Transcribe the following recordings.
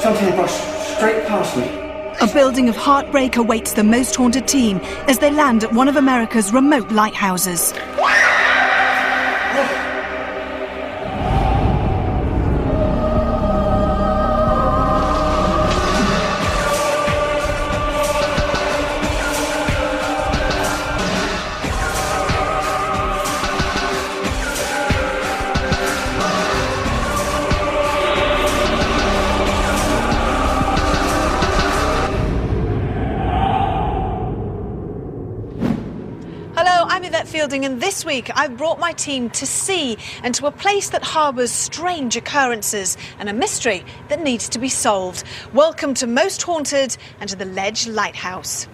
Something brushed straight past me. A building of heartbreak awaits the most haunted team as they land at one of America's remote lighthouses. Fielding, and this week I've brought my team to sea and to a place that harbours strange occurrences and a mystery that needs to be solved. Welcome to Most Haunted and to the Ledge Lighthouse.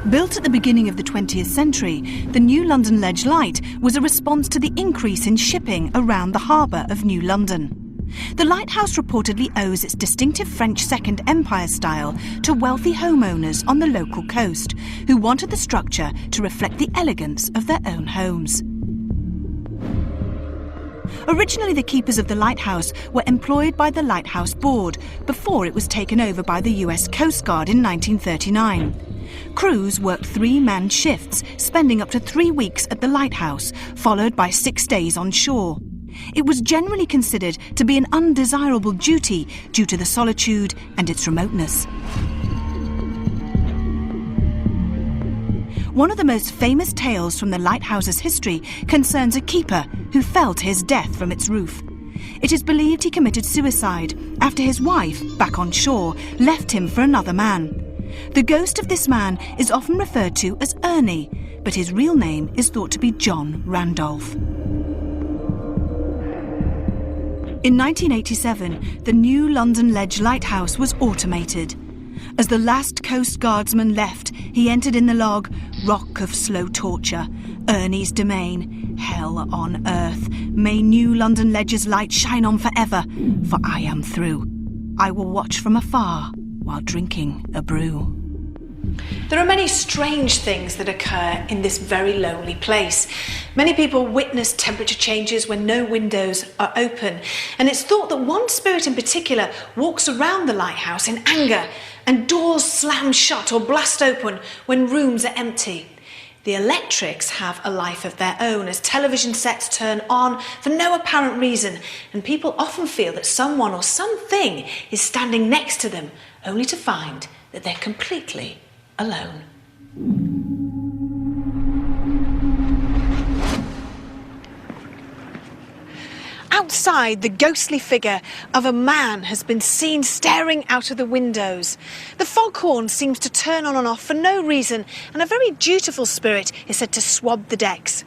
Built at the beginning of the 20th century, the New London Ledge Light was a response to the increase in shipping around the harbour of New London. The lighthouse reportedly owes its distinctive French Second Empire style to wealthy homeowners on the local coast who wanted the structure to reflect the elegance of their own homes. Originally, the keepers of the lighthouse were employed by the Lighthouse Board before it was taken over by the US Coast Guard in 1939. Crews worked 3-man shifts, spending up to 3 weeks at the lighthouse, followed by 6 days on shore. It was generally considered to be an undesirable duty due to the solitude and its remoteness. One of the most famous tales from the lighthouse's history concerns a keeper who fell to his death from its roof. It is believed he committed suicide after his wife, back on shore, left him for another man. The ghost of this man is often referred to as Ernie, but his real name is thought to be John Randolph. In 1987, the New London Ledge Lighthouse was automated. As the last Coast Guardsman left, he entered in the log, "Rock of slow torture, Ernie's domain, hell on earth. May New London Ledge's light shine on forever, for I am through. I will watch from afar while drinking a brew." There are many strange things that occur in this very lonely place. Many people witness temperature changes when no windows are open, and it's thought that one spirit in particular walks around the lighthouse in anger, and doors slam shut or blast open when rooms are empty. The electrics have a life of their own as television sets turn on for no apparent reason, and people often feel that someone or something is standing next to them, only to find that they're completely alone. Outside, the ghostly figure of a man has been seen staring out of the windows. The foghorn seems to turn on and off for no reason, and a very dutiful spirit is said to swab the decks.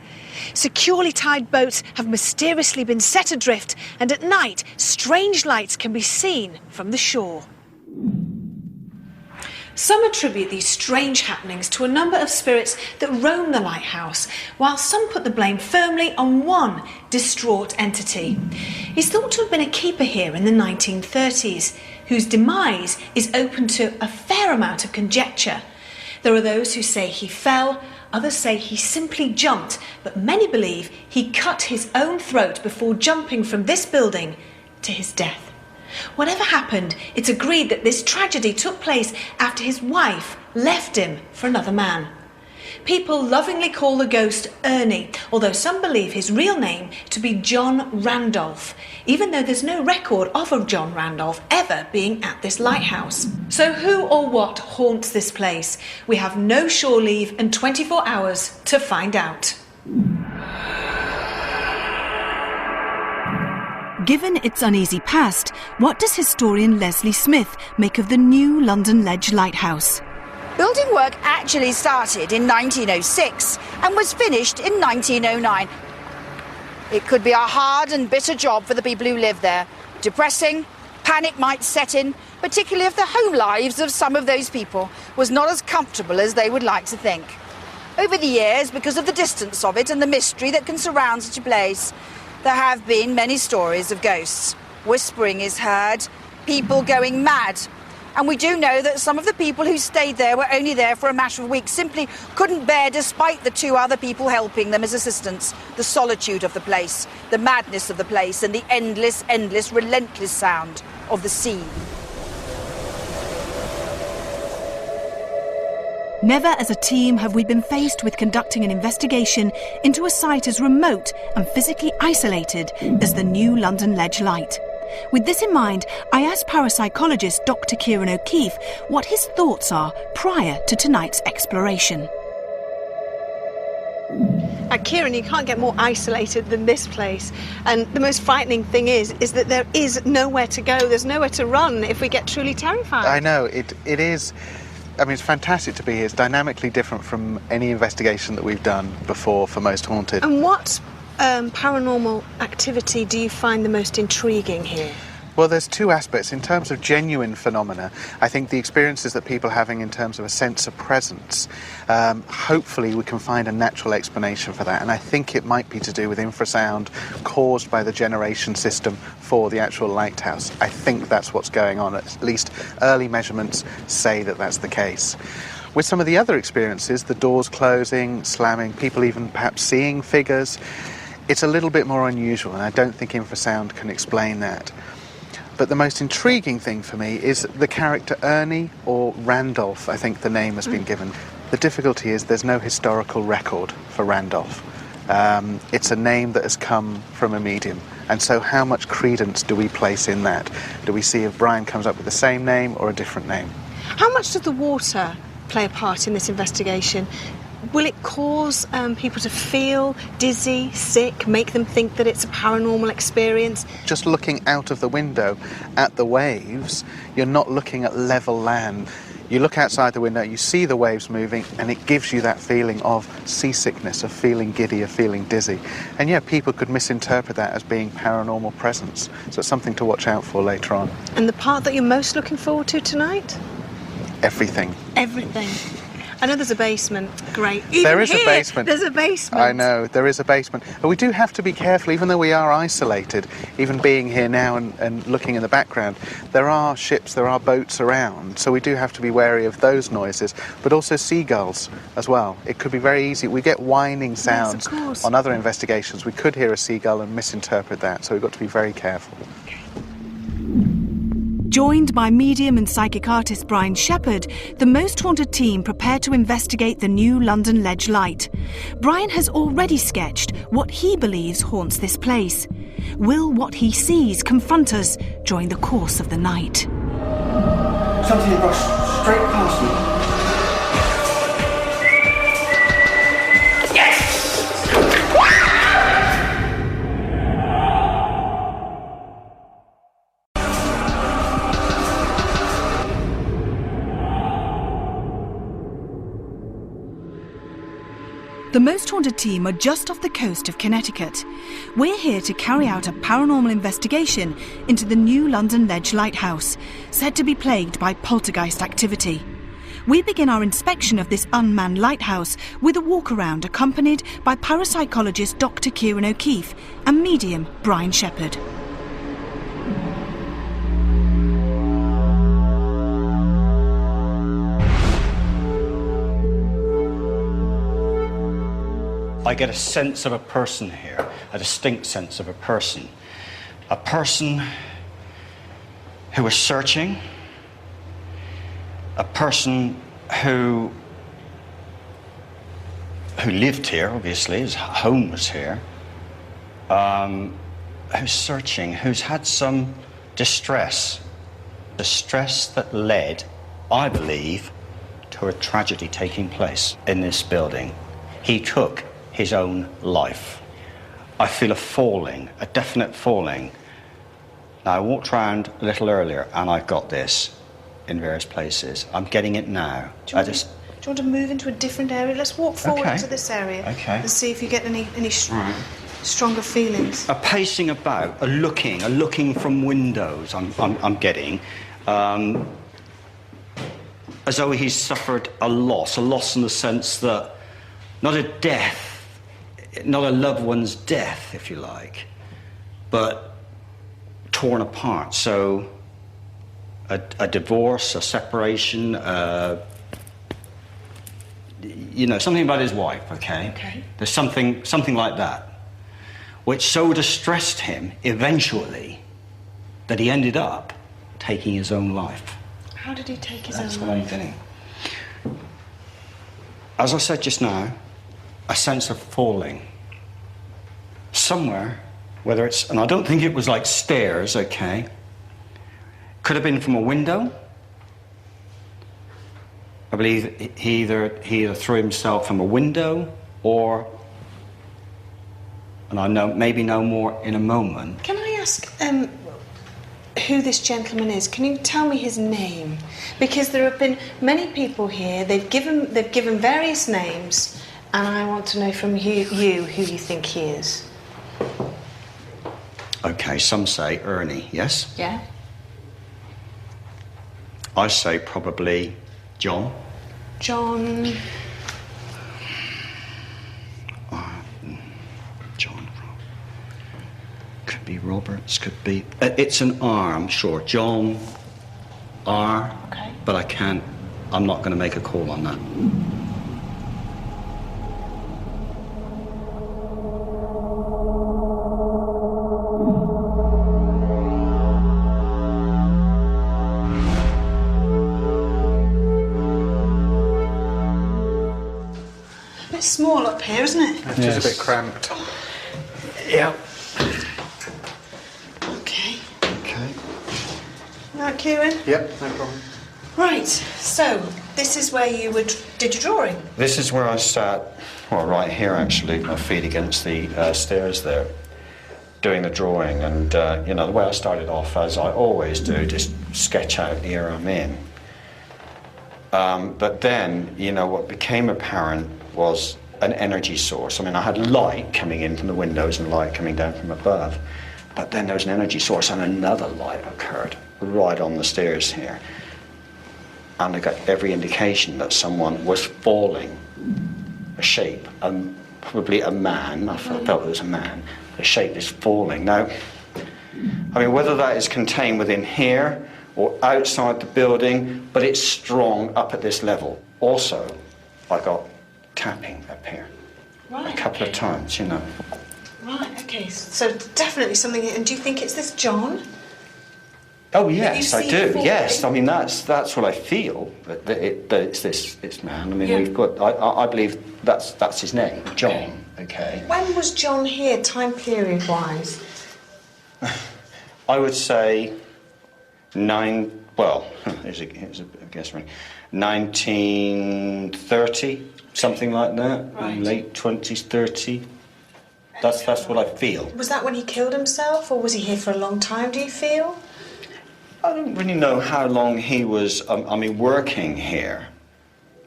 Securely tied boats have mysteriously been set adrift, and at night, strange lights can be seen from the shore. Some attribute these strange happenings to a number of spirits that roam the lighthouse, while some put the blame firmly on one distraught entity. He's thought to have been a keeper here in the 1930s, whose demise is open to a fair amount of conjecture. There are those who say he fell, others say he simply jumped, but many believe he cut his own throat before jumping from this building to his death. Whatever happened, it's agreed that this tragedy took place after his wife left him for another man. People lovingly call the ghost Ernie, although some believe his real name to be John Randolph, even though there's no record of a John Randolph ever being at this lighthouse. So who or what haunts this place? We have no shore leave and 24 hours to find out. Given its uneasy past, what does historian Leslie Smith make of the New London Ledge Lighthouse? Building work actually started in 1906 and was finished in 1909. It could be a hard and bitter job for the people who live there. Depressing, panic might set in, particularly if the home lives of some of those people was not as comfortable as they would like to think. Over the years, because of the distance of it and the mystery that can surround such a place, there have been many stories of ghosts. Whispering is heard, people going mad, And we do know that some of the people who stayed there were only there for a matter of weeks, simply couldn't bear, despite the 2 other people helping them as assistants, the solitude of the place, the madness of the place, and the endless, relentless sound of the sea. Never as a team have we been faced with conducting an investigation into a site as remote and physically isolated as the New London Ledge Light. With this in mind, I asked parapsychologist Dr. Kieran O'Keefe what his thoughts are prior to tonight's exploration. Kieran, you can't get more isolated than this place. And the most frightening thing is that there is nowhere to go. There's nowhere to run if we get truly terrified. I know, it is. I mean, it's fantastic to be here. It's dynamically different from any investigation that we've done before for Most Haunted. And what paranormal activity do you find the most intriguing here? Well, there's 2 aspects. In terms of genuine phenomena, I think the experiences that people are having in terms of a sense of presence, hopefully we can find a natural explanation for that. And I think it might be to do with infrasound caused by the generation system for the actual lighthouse. I think that's what's going on. At least early measurements say that that's the case. With some of the other experiences, the doors closing, slamming, people even perhaps seeing figures, it's a little bit more unusual, and I don't think infrasound can explain that. But the most intriguing thing for me is the character Ernie, or Randolph, I think the name has been given. The difficulty is there's no historical record for Randolph. It's a name that has come from a medium. And so how much credence do we place in that? Do we see if Brian comes up with the same name or a different name? How much does the water play a part in this investigation? Will it cause people to feel dizzy, sick, make them think that it's a paranormal experience? Just looking out of the window at the waves, you're not looking at level land. You look outside the window, you see the waves moving, and it gives you that feeling of seasickness, of feeling giddy, of feeling dizzy. And yeah, people could misinterpret that as being paranormal presence. So it's something to watch out for later on. And the part that you're most looking forward to tonight? Everything. Everything. I know there's a basement. Great. Even there is here, a basement. There's a basement. I know, there is a basement. But we do have to be careful, even though we are isolated, even being here now and looking in the background, there are ships, there are boats around, so we do have to be wary of those noises, but also seagulls as well. It could be very easy. We get whining sounds on other investigations. We could hear a seagull and misinterpret that, so we've got to be very careful. Joined by medium and psychic artist Brian Shepherd, the Most Haunted team prepared to investigate the New London Ledge Light. Brian has already sketched what he believes haunts this place. Will what he sees confront us during the course of the night? Something brushed straight past me. The Most Haunted team are just off the coast of Connecticut. We're here to carry out a paranormal investigation into the New London Ledge Lighthouse, said to be plagued by poltergeist activity. We begin our inspection of this unmanned lighthouse with a walk-around accompanied by parapsychologist Dr. Kieran O'Keefe and medium Brian Shepherd. I get a sense of a person here, a distinct sense of a person who is searching, a person who lived here, obviously, his home was here, who's searching, who's had some distress that led, I believe, to a tragedy taking place in this building. He took his own life. I feel a falling, a definite falling. Now, I walked around a little earlier and I've got this in various places. I'm getting it now. Do you want to move into a different area? Let's walk forward into this area and see if you get any stronger feelings. A pacing about, a looking from windows I'm getting. As though he's suffered a loss in the sense that not a death, not a loved one's death, if you like, but torn apart. So a divorce, a separation, you know, something about his wife, okay? There's something like that, which so distressed him eventually that he ended up taking his own life. How did he take his own life? That's what I'm getting. As I said just now, a sense of falling. Somewhere, whether it's, and I don't think it was like stairs, okay? Could have been from a window. I believe he either threw himself from a window or, and I maybe know more in a moment. Can I ask who this gentleman is? Can you tell me his name? Because there have been many people here. They've given various names, and I want to know from you who you think he is. Okay, some say Ernie, yes? Yeah. I say probably John. John. John. Could be Roberts, could be. It's an R, I'm sure. John R. Okay. But I'm not going to make a call on that. Small up here, isn't it? It's just a bit cramped. Yeah. Okay. Okay. Right, Kieran? Yep, no problem. Right, so this is where you did your drawing? This is where I sat, well, right here actually, my feet against the stairs there, doing the drawing. And, you know, the way I started off, as I always do, just sketch out the era I'm in. But then, you know, what became apparent was an energy source. I mean, I had light coming in from the windows and light coming down from above. But then there was an energy source and another light occurred right on the stairs here. And I got every indication that someone was falling, a shape, probably a man. I felt it was a man. The shape is falling. Now, I mean, whether that is contained within here or outside the building, but it's strong up at this level. Also, I got tapping up here. Right, a couple of times, you know. Right, okay. So definitely something. And do you think it's this John? Oh yes, I do. Falling? Yes, I mean that's what I feel that it's this man. I mean, Yeah. we've got. I believe that's his name, John. Okay. When was John here, time period wise? I would say Well, here's a guess, right? 1930, something like that. Right. Late 20s, 30. That's what I feel. Was that when he killed himself, or was he here for a long time, do you feel? I don't really know how long he was. Working here.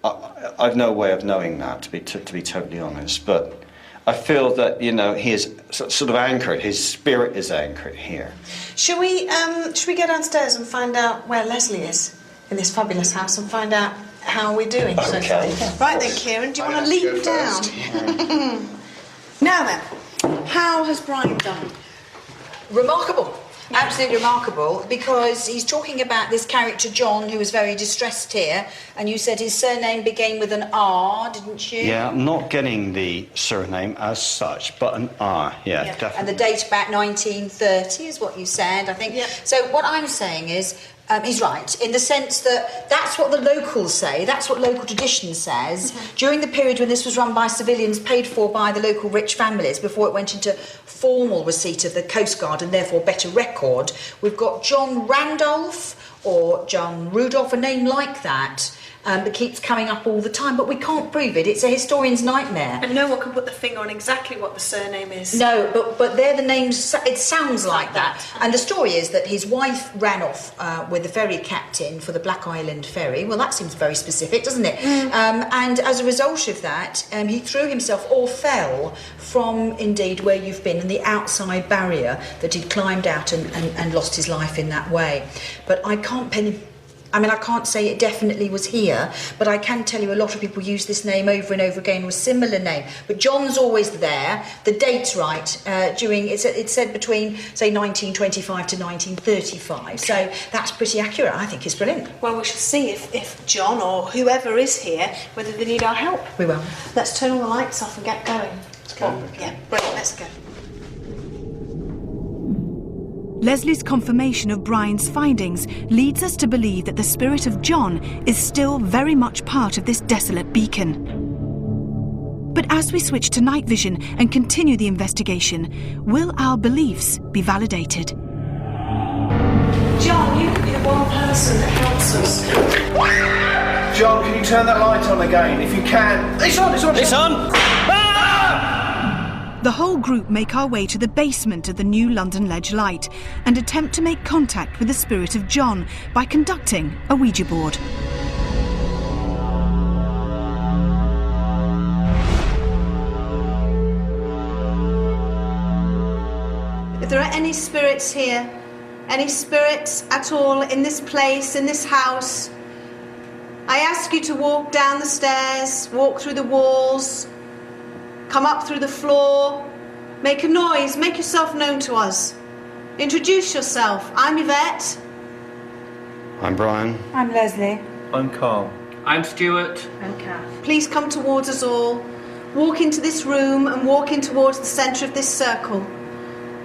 I've no way of knowing that, to be totally honest. But I feel that he is sort of anchored. His spirit is anchored here. Should we go downstairs and find out where Leslie is in this fabulous house and find out how we're doing? Okay. Right then, Kieran, do you want to leap down? Now then, how has Brian done? Remarkable. Absolutely remarkable, because he's talking about this character John who was very distressed here, and you said his surname began with an R, didn't you? Yeah, I'm not getting the surname as such, but an R, yeah. Definitely. And the date about 1930 is what you said, I think. Yeah. So what I'm saying is, he's right, in the sense that that's what the locals say, that's what local tradition says. During the period when this was run by civilians paid for by the local rich families before it went into formal receipt of the Coast Guard and therefore better record, we've got John Randolph or John Rudolph, a name like that, that keeps coming up all the time, but we can't prove it. It's a historian's nightmare. And no one can put the finger on exactly what the surname is. No, but they're the names. It sounds like that. And the story is that his wife ran off with the ferry captain for the Black Island ferry. Well, that seems very specific, doesn't it? And as a result of that, he threw himself or fell from, indeed, where you've been, and the outside barrier that he'd climbed out and lost his life in that way. But I can't pin him I mean, I can't say it definitely was here, but I can tell you a lot of people use this name over and over again with a similar name. But John's always there. The date's right. It's said between, say, 1925 to 1935. So that's pretty accurate. I think it's brilliant. Well, we shall see if John or whoever is here, whether they need our help. We will. Let's turn all the lights off and get going. Let's go. Yeah, brilliant. Let's go. Leslie's confirmation of Brian's findings leads us to believe that the spirit of John is still very much part of this desolate beacon. But as we switch to night vision and continue the investigation, will our beliefs be validated? John, you could be the one person that helps us. John, can you turn that light on again? If you can. It's on! It's on! The whole group make our way to the basement of the new London Ledge Light and attempt to make contact with the spirit of John by conducting a Ouija board. If there are any spirits here, any spirits at all in this place, in this house, I ask you to walk down the stairs, walk through the walls, come up through the floor, make a noise, make yourself known to us. Introduce yourself. I'm Yvette. I'm Brian. I'm Leslie. I'm Carl. I'm Stuart. And Kath. Please come towards us all. Walk into this room and walk in towards the centre of this circle.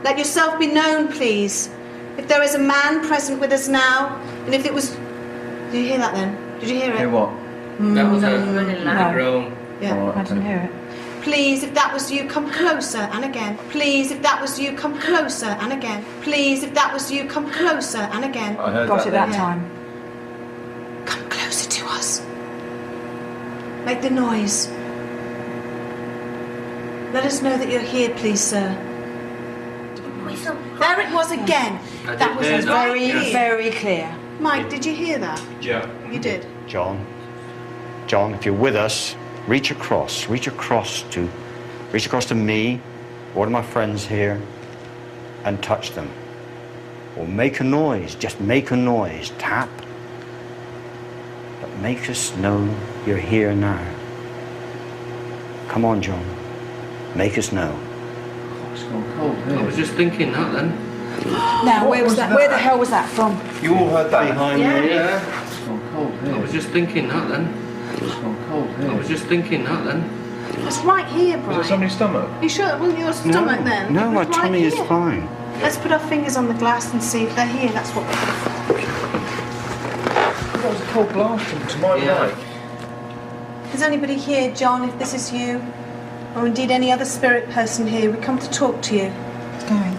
Let yourself be known, please. If there is a man present with us now, and if it was... Did you hear that then? Did you hear it? Hear what? That was a groan. Yeah. All right, I didn't hear it. Please, if that was you, come closer and again. Please, if that was you, come closer and again. Please, if that was you, come closer and again. I heard Got it that Yeah. time. Come closer to us. Make the noise. Let us know that you're here, please, sir. There it was again. I That did was hear that. very, Yeah. Very clear. Mike, did you hear that? Yeah. You did. John, if you're with us, reach across to me, one of my friends here, and touch them. Or make a noise, just make a noise, tap. But make us know you're here now. Come on, John, make us know. It's gone cold I was here. just thinking that then. Now, where was that? Where the hell was that from? You all heard that? Behind me. Yeah. It's gone cold I was here. just thinking that then. It's gone cold I was here. just thinking that then. It's right here, Was Brian. it somebody's stomach? You sure it wasn't your stomach then? No, It my was right tummy is here. fine. Let's put our fingers on the glass and see if they're here. That's what we're here for. That was a cold blast to my Yeah. right. Is anybody here, John, if this is you? Or indeed any other spirit person here? We come to talk to you. It's going.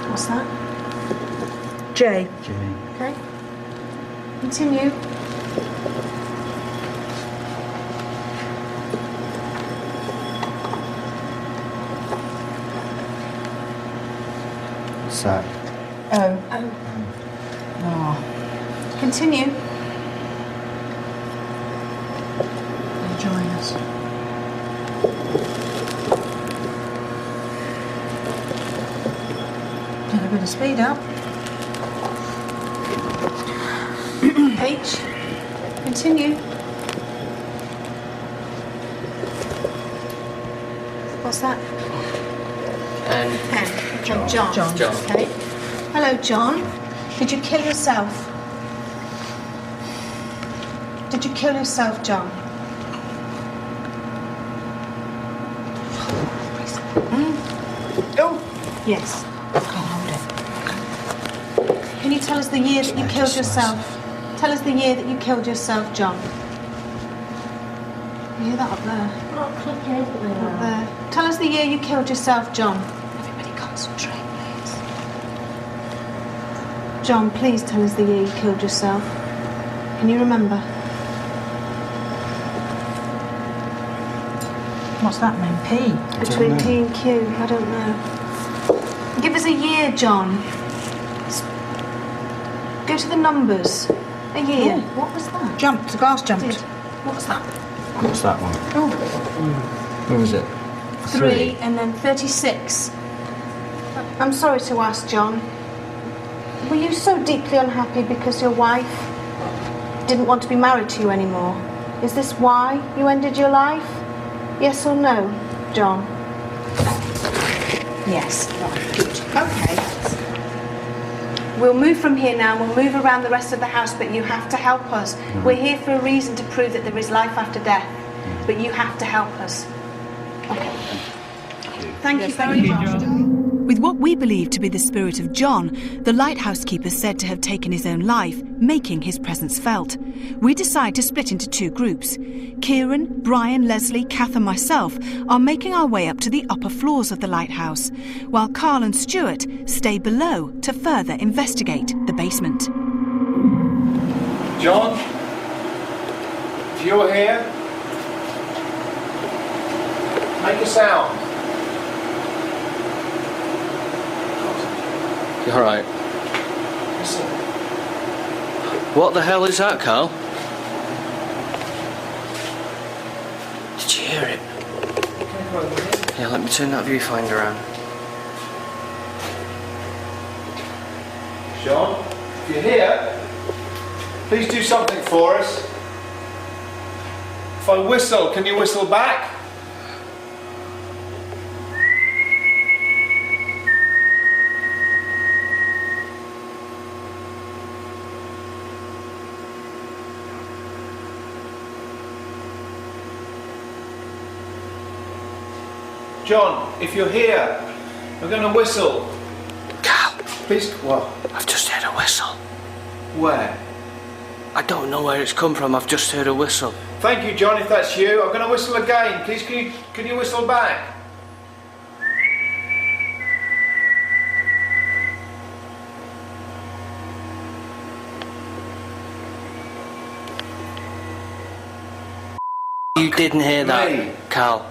What's that? Jay. Okay. Continue. What's that? Oh. Oh. Oh. Continue. Join us. Get a bit of speed up. H. Continue. What's that? And Pen. Okay, John. John. Okay. Hello, John. Did you kill yourself? Did you kill yourself, John? Oh. Yes. I can't hold it. Can you tell us the year that you killed yourself? Tell us the year that you killed yourself, John. You hear that up there? Up there. Tell us the year you killed yourself, John. Everybody concentrate, please. John, please tell us the year you killed yourself. Can you remember? What's that mean? P. Between P and Q, I don't know. Give us a year, John. Go to the numbers. A year. What was that? Jumped. The glass jumped. What was that? What's that one? Oh. Where was it? 3 and then 36. I'm sorry to ask, John. Were you so deeply unhappy because your wife didn't want to be married to you anymore? Is this why you ended your life? Yes or no, John? Yes. Right, good. Okay. We'll move from here now and we'll move around the rest of the house, but you have to help us. We're here for a reason to prove that there is life after death, but you have to help us. Okay. Thank you very much. With what we believe to be the spirit of John, the lighthouse keeper said to have taken his own life, making his presence felt. We decide to split into 2 groups. Kieran, Brian, Leslie, Kath and myself are making our way up to the upper floors of the lighthouse, while Carl and Stuart stay below to further investigate the basement. John, if you're here, make a sound. You alright? Listen. What the hell is that, Carl? Did you hear it? Yeah, let me turn that viewfinder around. John, if you're here, please do something for us. If I whistle, can you whistle back? John, if you're here, I'm going to whistle. Carl! Please, what? I've just heard a whistle. Where? I don't know where it's come from, I've just heard a whistle. Thank you, John, if that's you. I'm going to whistle again. Please, can you whistle back? You didn't hear that, Me. Carl.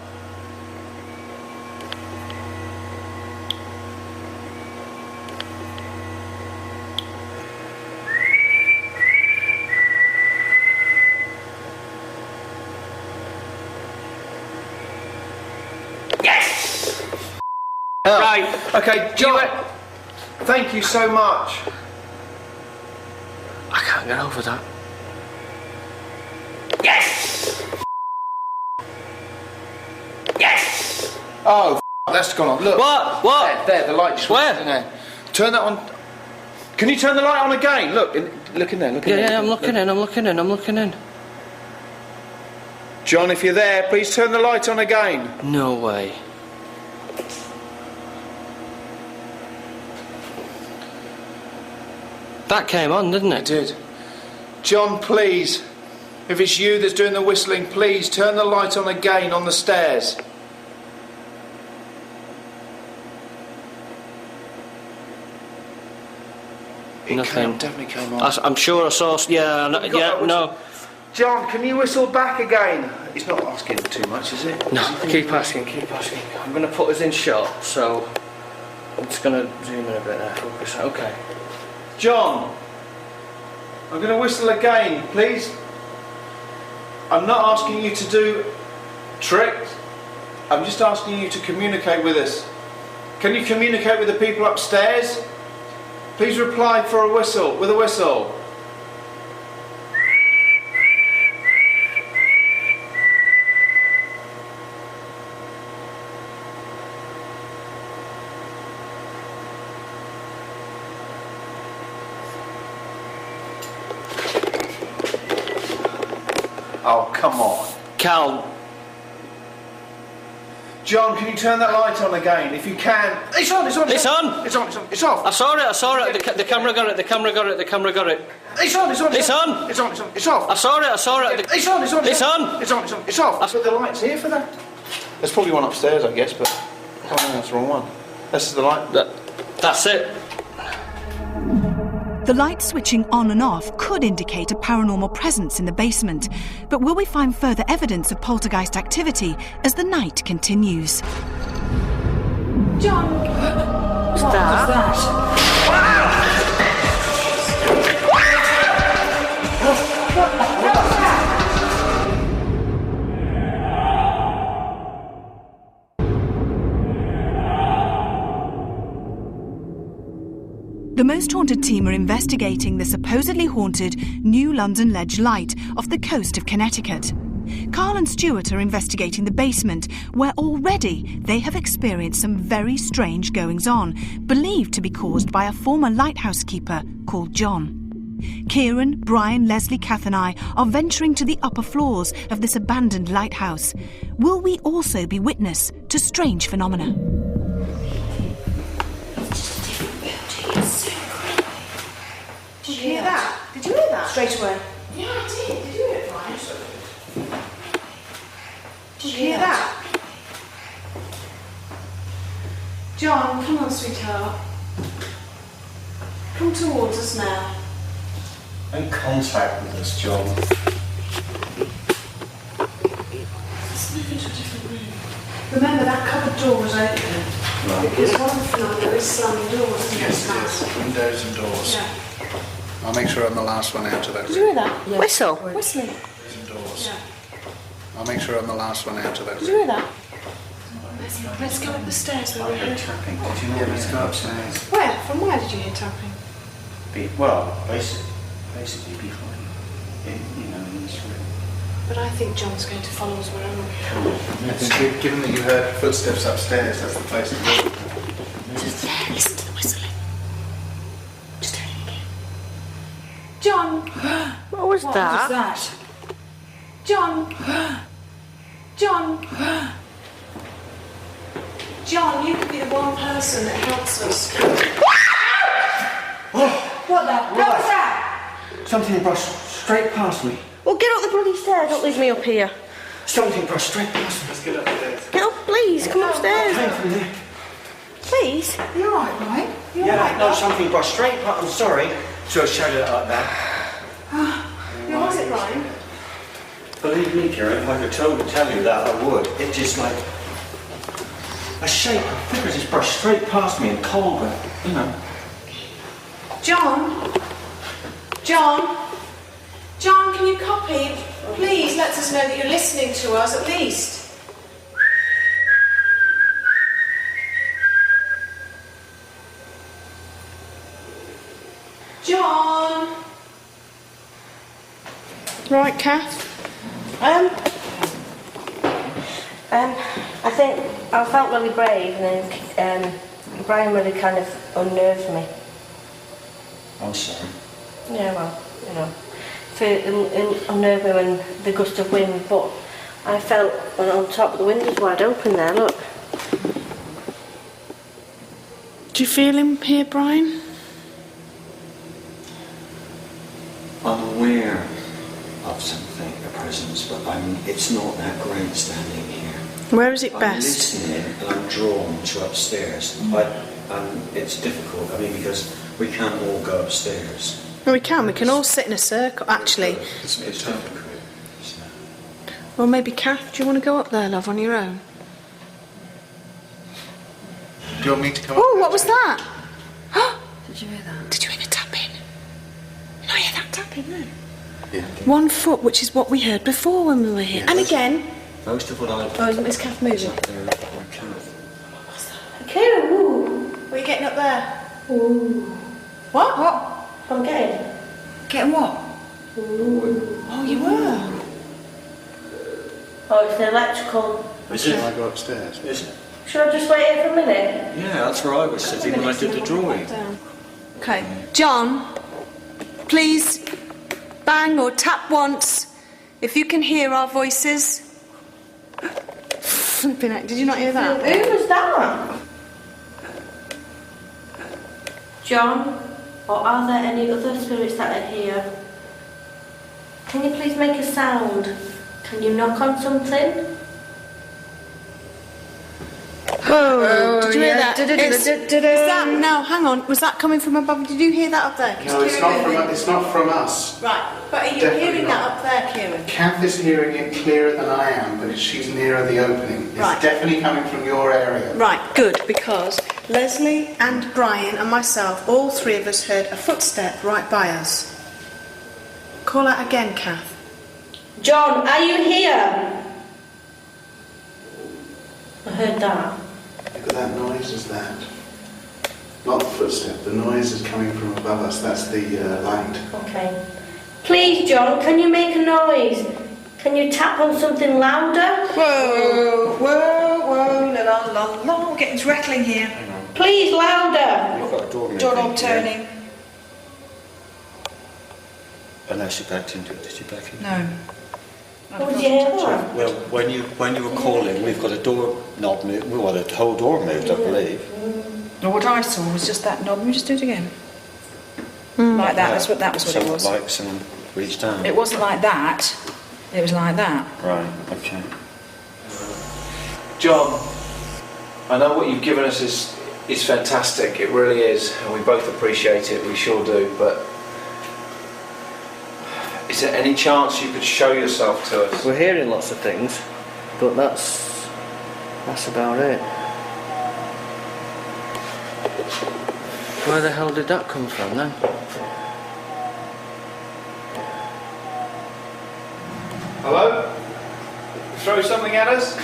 Right. Okay, John. Thank you so much. I can't get over that. Yes! Yes! Oh, that's gone on. Look. What? There, the light just Where? went in there. Turn that on. Can you turn the light on again? Look in there, look in there. Yeah, I'm looking in. John, if you're there, please turn the light on again. No way. That came on, didn't it? It did. John, please, if it's you that's doing the whistling, please turn the light on again on the stairs. Nothing. Definitely came on. I'm sure I saw. Yeah, no. John, can you whistle back again? He's not asking too much, is it? No, keep asking. I'm going to put us in shot, so I'm just going to zoom in a bit there. Focus. Okay. John, I'm going to whistle again, please. I'm not asking you to do tricks. I'm just asking you to communicate with us. Can you communicate with the people upstairs? Please reply for a whistle, with a whistle. Oh, come on. Cal. John, can you turn that light on again? If you can. It's on. It's on. It's off. I saw it. The camera got it. It's on. It's on. It's off. I saw it. It's off. But the light's here for that. There's probably one upstairs, I guess, but oh, no, that's the wrong one. This is the light. That's it. The light switching on and off could indicate a paranormal presence in the basement, but will we find further evidence of poltergeist activity as the night continues? John! What's that? The Most Haunted team are investigating the supposedly haunted New London Ledge Light off the coast of Connecticut. Carl and Stuart are investigating the basement, where already they have experienced some very strange goings-on, believed to be caused by a former lighthouse keeper called John. Kieran, Brian, Leslie, Kath and I are venturing to the upper floors of this abandoned lighthouse. Will we also be witness to strange phenomena? Did you hear that? Did you hear that? Straight away. Yeah, I did. Did you hear it, Brian? Did you hear that? John, come on, sweetheart. Come towards us now. Make contact with us, John. Let's move into a different room. Remember, that cupboard door was open. Right. Because one of the phenomena is slamming doors, isn't it? Yes, windows and doors. Yeah. I'll make sure I'm the last one out of that Did you room. hear that? Yeah. Whistle. Whistling. Windows and doors. Yeah. I'll make sure I'm the last one out of that Did you room. hear that? Let's go up the stairs where we heard Tapping. Did you not Let's go upstairs. Where? From where did you hear tapping? Well, basically behind. In this room. But I think John's going to follow us wherever we go. I think given that you heard footsteps upstairs, that's the place to go. Just there, listen to the whistling. Just heard it again. John! What was that? that? John! John! John, you could be the one person that helps us. What the? What was that? Something brushed straight past me. Well, get up the bloody stairs. Don't leave me up here. Something brushed straight past me. Let's get upstairs. Get up, please. Come upstairs. Came from there. Please. You alright, Brian? You Yeah, alright? no, something brushed straight past. I'm sorry to have shouted it like that. Who was it, Brian? Believe me, Kieran, if I could tell you that, I would. It just like a shape, a figure just brushed straight past me in cold, but you know. John? John? John, can you copy? Please let us know that you're listening to us at least. John? Right, Kath? I think I felt really brave, and then Brian really kind of unnerved me. I'm sorry. Yeah, well, you know, it'll unnerve me when the gust of wind, but I felt on top of the windows wide open there, look. Do you feel him here, Brian? I'm aware of something, a presence, but it's not that great standing here. Where is it I'm best? listening and I'm drawn to upstairs. It's difficult, because we can't all go upstairs. Well, we can all sit in a circle, actually. It's difficult. Well, maybe Kath, do you want to go up there, love, on your own? Do you want me to come Oh, up? what was that? Did you hear that? Did you hear the tapping? Did I hear that tapping then? Yeah. 1 foot, which is what we heard before when we were here. And again. Most of what I've Oh, is Kath moving? up there are Kath. Kieran, ooh. Were you getting up there? Ooh. What? I'm getting. Getting what? Ooh. Oh, you were? Oh, it's the electrical. Is Shall I go upstairs? Is it? Should I just wait here for a minute? Yeah, that's where I was sitting when I did the drawing. Okay. John, please bang or tap once if you can hear our voices. Flipping heck, did you not hear that? Who was that? John, or are there any other spirits that are here? Can you please make a sound? Can you knock on something? Oh, did you hear that? Is that? No, hang on. Was that coming from above? Did you hear that up there? No, it's not from us. Right, but are you Definitely hearing not. that up there, Kieran? Kath is hearing it clearer than I am, but she's nearer the opening. It's Right. definitely coming from your area. Right, good, because Leslie and Brian and myself, all three of us heard a footstep right by us. Call out again, Kath. John, are you here? I heard that. Look at that noise, is that? Not the footstep. The noise is coming from above us. That's the light. Okay. Please, John, can you make a noise? Can you tap on something louder? Whoa, whoa, whoa, la la la la. We're getting rattling here. Please, louder. You've got a door Doorknob turning. Unless you backed into it. Did you back into it? No. What did you hear that? Well, when you were calling, we've got a door knob moved. Well, the whole door moved, I believe. No, what I saw was just that knob. Let me just do it again. Like that. That was what it was. Like someone reached down. It wasn't like that. It was like that. Right. Okay. John, I know what you've given us is fantastic. It really is, and we both appreciate it. We sure do. But is there any chance you could show yourself to us? We're hearing lots of things, but that's about it. Where the hell did that come from then? Hello? Throw something at us?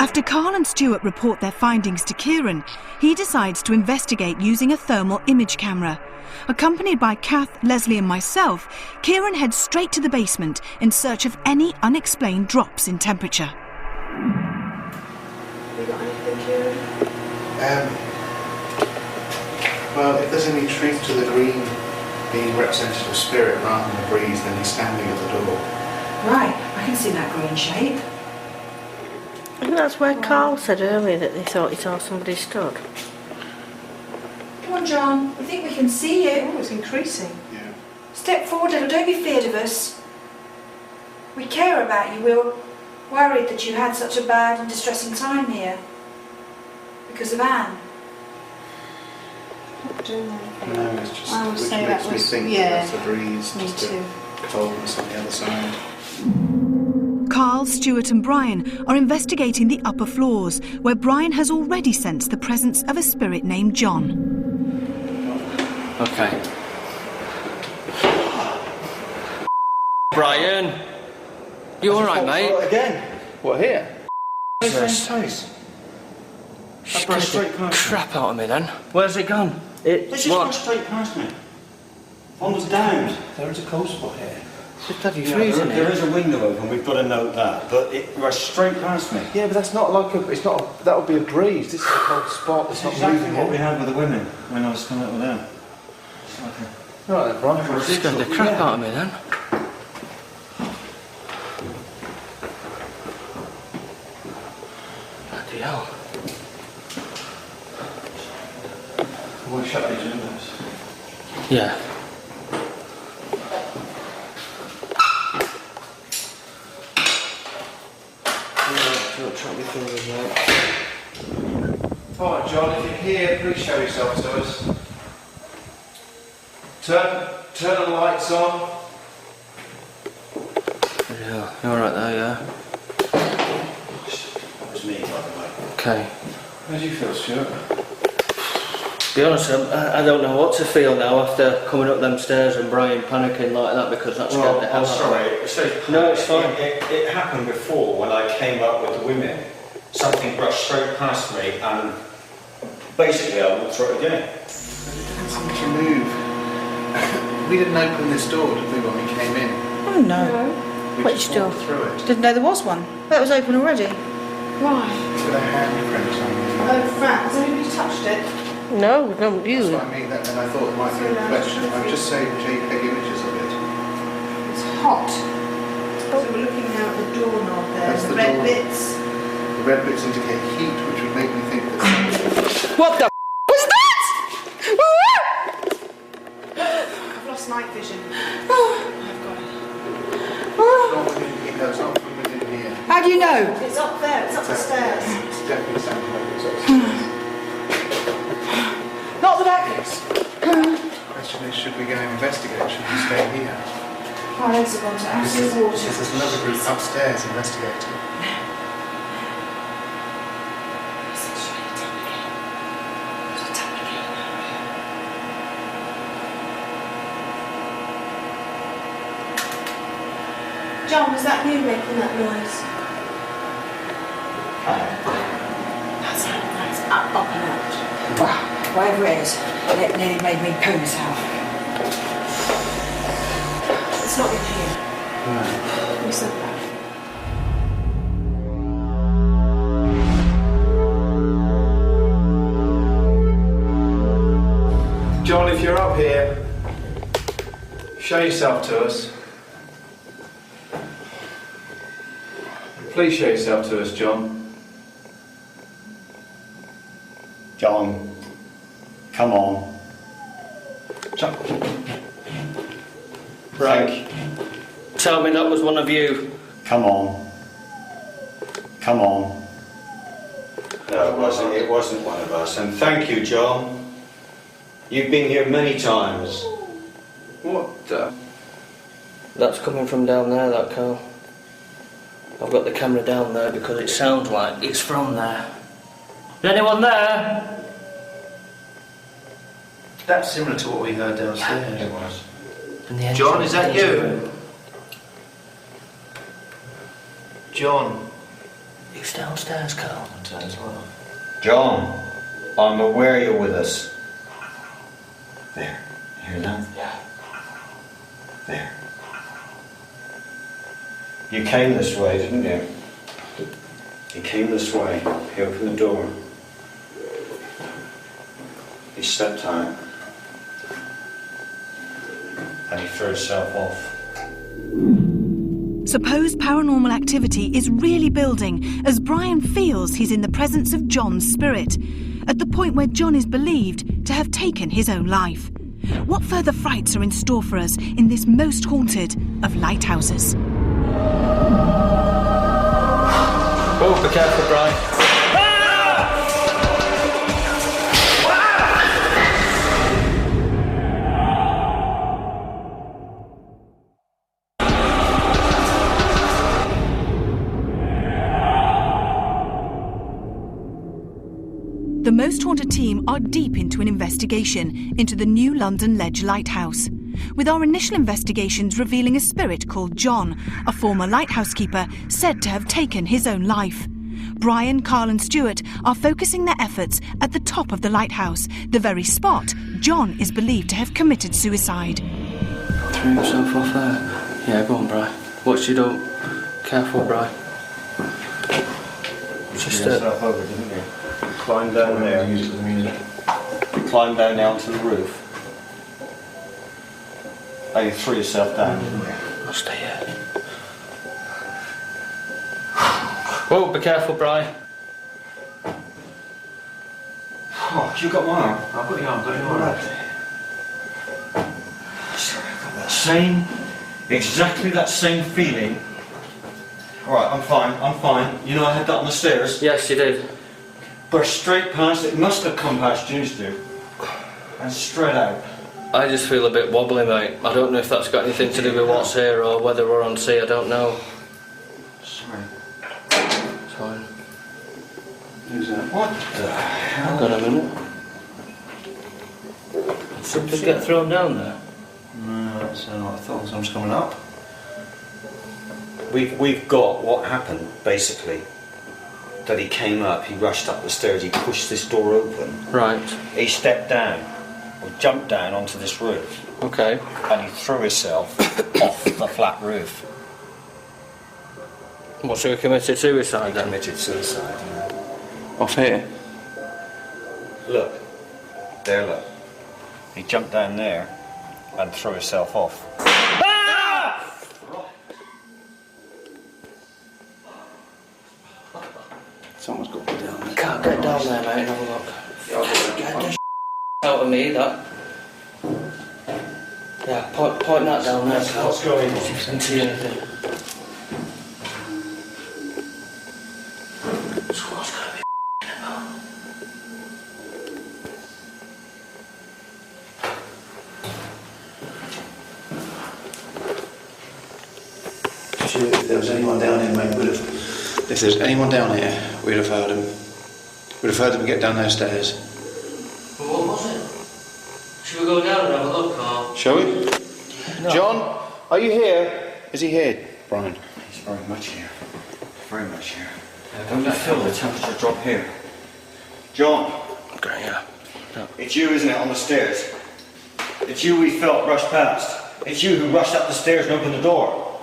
After Carl and Stuart report their findings to Kieran, he decides to investigate using a thermal image camera. Accompanied by Kath, Leslie and myself, Kieran heads straight to the basement in search of any unexplained drops in temperature. Have you got anything, Kieran? Well, if there's any truth to the green being representative of spirit rather than a breeze, then he's standing at the door. Right, I can see that green shape. I think that's where Carl said earlier that they thought he saw somebody stood. Come on, John. We think we can see you. Oh, it's increasing. Yeah. Step forward, little. Don't be feared of us. We care about you. We were worried that you had such a bad and distressing time here because of Anne. Not doing anything. No, it's just I would which say makes that me was- think yeah, that's the breeze, me just too. the coldness on the other side. Carl, Stuart and Brian are investigating the upper floors, where Brian has already sensed the presence of a spirit named John. Okay. Brian! You alright, mate? Again? What, here? Jesus. That brushed straight past me. Crap out of me then. Where's it gone? This What? just straight past me. One was down. There is a cold spot here. It's bloody Yeah, freezing there here. is a window open. We've got to note that, but it rushed straight past me. Yeah, but that's not like a. It's not. That would be a breeze. This is a cold spot. It's not Exactly moving. what we had with the women when I was coming up with them. It's like a- Right then, Brian. Scared the crap out of me then. Bloody hell. We'll shut these windows. Yeah. Alright, John, if you're here, please show yourself to us. Turn the lights on. Bloody hell. You alright there, yeah? That was me, by the way. Okay. How do you feel, Stuart? To be honest, I don't know what to feel now after coming up them stairs and Brian panicking like that because that scared the hell out of me. No, it's fine. It happened before when I came up with the women. Something brushed straight past me and basically I walked through it again. Didn't seem to move. We didn't open this door, did we, when we came in? Oh no. We Which just door? walked through it. Didn't know there was one. That was open already. Right. With a handprint on it. Oh, Fran, has anybody touched it? No, not That's you. what I mean, and I thought it might be a reflection. I've just saved JPEG images of it. It's hot. So we're looking now at the doorknob there. That's the the red door. bits. The red bits indicate heat, which would make me think that somebody... What the was that? I've lost night vision. I've got it. Not within here, no, it's not from within here. How do you know? It's up there. It's up the stairs. It's definitely sounding like it's upstairs. Not the back. The question is, should we go and investigate? Should we stay here? My legs have gone to absolute water. Because there's another group upstairs investigating. John, was that you making that noise? That's up up and out. Well, whatever it is, it nearly made me poo myself. It's not in here. Right. Who said that? John, if you're up here, show yourself to us. Please show yourself to us, John. John, come on. John. Right. Tell me that was one of you. Come on. Come on. No, it wasn't one of us. And thank you, John. You've been here many times. What the? That's coming from down there, that car. I've got the camera down there because it sounds like it's from there. Is anyone there? That's similar to what we heard downstairs. It was. In the John, is that engine you? room. John. It's downstairs, Carl. As well. John, I'm aware you're with us. There. You hear that? Yeah. There. You came this way, didn't you? He came this way. He opened the door. He stepped out. And he threw himself off. Supposed paranormal activity is really building as Brian feels he's in the presence of John's spirit, at the point where John is believed to have taken his own life. What further frights are in store for us in this most haunted of lighthouses? Oh, be careful, Brian. The Most Haunted team are deep into an investigation into the New London Ledge Lighthouse, with our initial investigations revealing a spirit called John, a former lighthouse keeper said to have taken his own life. Brian, Carl and Stuart are focusing their efforts at the top of the lighthouse, the very spot John is believed to have committed suicide. Threw himself off there. Yeah, go on, Brian. What's you do? Careful, Brian. Just yourself over, didn't you? Climb down there. Use it for the music. Climb down now to the roof. Oh, you threw yourself down, didn't you? I'll stay here. Whoa, be careful, Brian. Oh, you got my arm? I've got your arm, got your arm. Sorry, I've got that same, exactly that same feeling. Alright, I'm fine. You know I had that on the stairs? Yes, you did. Burst straight past, it must have come past Tuesday. And straight out. I just feel a bit wobbly, mate. I don't know if that's got anything to do with what's here or whether we're on sea, I don't know. Sorry. It's fine. Who's that? What the hell? Hang on a minute. Did something get thrown down there? No, that's not what I thought. Someone's coming up. We've got what happened, basically. That he came up, he rushed up the stairs, he pushed this door open. Right. He stepped down, or jumped down onto this roof. Okay. And he threw himself off the flat roof. What, so he committed suicide then? Committed suicide, yeah. Off here? Look. There, look. He jumped down there and threw himself off. Someone's got to be down there. Can't get down there, mate, and have a look. Get the out of me, that. Yeah, point that down there, Carl. What's going on? See if you can see anything. Squad's gonna be about. If there was anyone down here, mate, if there's anyone down here, we'd have heard them. We'd have heard them get down those stairs. Well, what was it? Should we go down and have a look, Carl? Shall we? No. John, are you here? Is he here, Brian? He's very much here. Very much here. Don't you feel the temperature drop here? John! great, yeah. It's you, isn't it, on the stairs? It's you we felt rush past. It's you who rushed up the stairs and opened the door.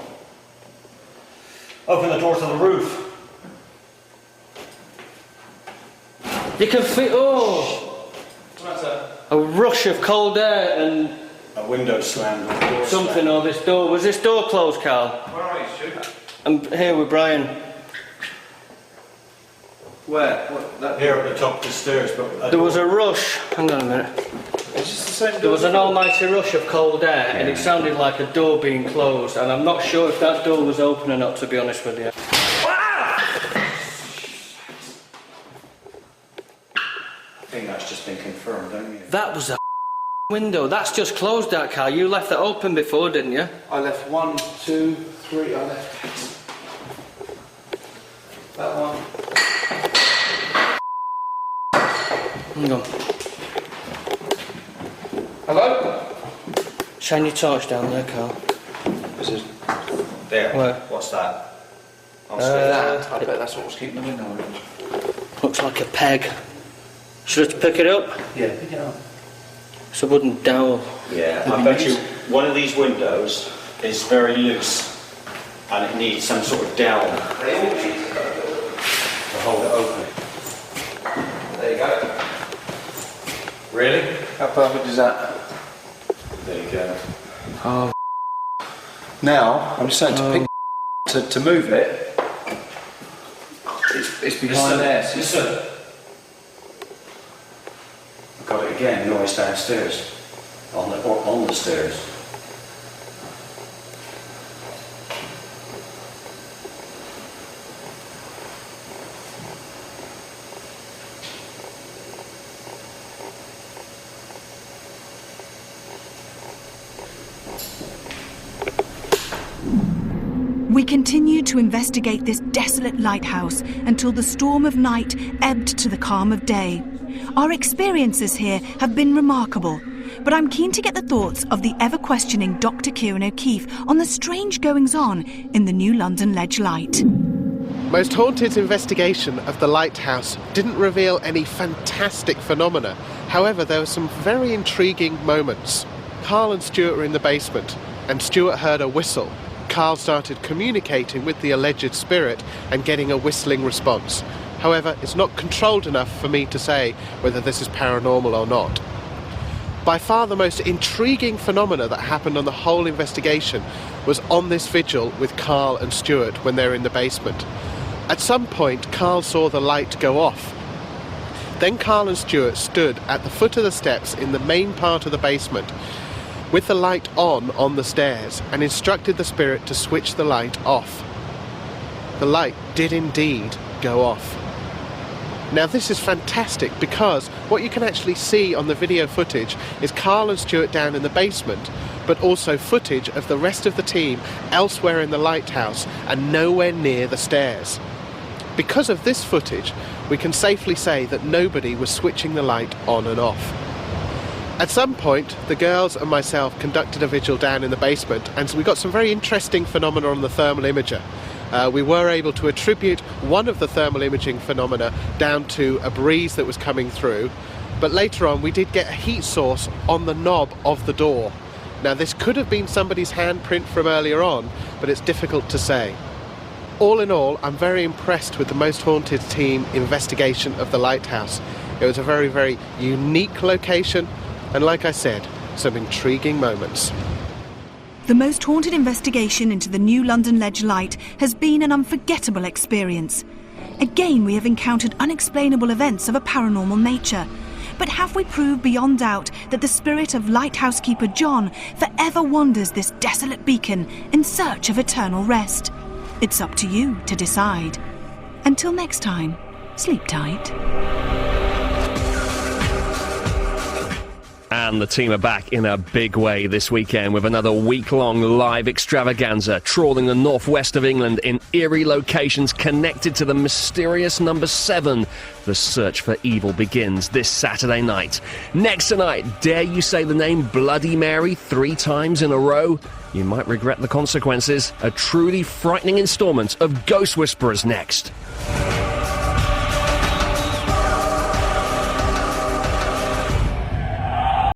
Open the door to the roof. You can feel, a rush of cold air and A window slammed. A door something slammed. on this door. Was this door closed, Carl? Where are you, Stu? I'm here with Brian. Where? What, that Here at the top of the stairs, but There was a rush. Hang on a minute. It's just the same door. There was an almighty rush of cold air, and it sounded like a door being closed. And I'm not sure if that door was open or not, to be honest with you. I think that's just been confirmed, don't you? That was a window. That's just closed, that car. You left that open before, didn't you? I left 1, 2, 3. I left that one. Hang on. Hello? Shine your torch down there, Carl. There. Where? What's that? That. I bet that's what was keeping the window open. Looks like a peg. Should I pick it up? Yeah, pick it up. It's a wooden dowel. Yeah, I bet you one of these windows is very loose and it needs some sort of dowel to hold it open. There you go. Really? How perfect is that? There you go. Oh. Now, I'm just saying to move it. It's behind there. Listen. I've got it again, noise downstairs. On the stairs. We continued to investigate this desolate lighthouse until the storm of night ebbed to the calm of day. Our experiences here have been remarkable, but I'm keen to get the thoughts of the ever-questioning Dr. Kieran O'Keefe on the strange goings-on in the New London Ledge Light. Most Haunted's investigation of the lighthouse didn't reveal any fantastic phenomena. However, there were some very intriguing moments. Carl and Stuart were in the basement, and Stuart heard a whistle. Carl started communicating with the alleged spirit and getting a whistling response. However, it's not controlled enough for me to say whether this is paranormal or not. By far the most intriguing phenomena that happened on the whole investigation was on this vigil with Carl and Stuart when they were in the basement. At some point, Carl saw the light go off. Then Carl and Stuart stood at the foot of the steps in the main part of the basement with the light on the stairs and instructed the spirit to switch the light off. The light did indeed go off. Now this is fantastic because what you can actually see on the video footage is Carl and Stuart down in the basement, but also footage of the rest of the team elsewhere in the lighthouse and nowhere near the stairs. Because of this footage, we can safely say that nobody was switching the light on and off. At some point, the girls and myself conducted a vigil down in the basement, and so we got some very interesting phenomena on the thermal imager. We were able to attribute one of the thermal imaging phenomena down to a breeze that was coming through, but later on we did get a heat source on the knob of the door. Now this could have been somebody's handprint from earlier on, but it's difficult to say. All in all, I'm very impressed with the Most Haunted team investigation of the lighthouse. It was a very, very unique location, and like I said, some intriguing moments. The Most Haunted investigation into the New London Ledge Light has been an unforgettable experience. Again, we have encountered unexplainable events of a paranormal nature. But have we proved beyond doubt that the spirit of lighthouse keeper John forever wanders this desolate beacon in search of eternal rest? It's up to you to decide. Until next time, sleep tight. And the team are back in a big way this weekend with another week-long live extravaganza, trawling the northwest of England in eerie locations connected to the mysterious number 7. The search for evil begins this Saturday night. Next tonight, dare you say the name Bloody Mary 3 times in a row? You might regret the consequences. A truly frightening instalment of Ghost Whisperers next.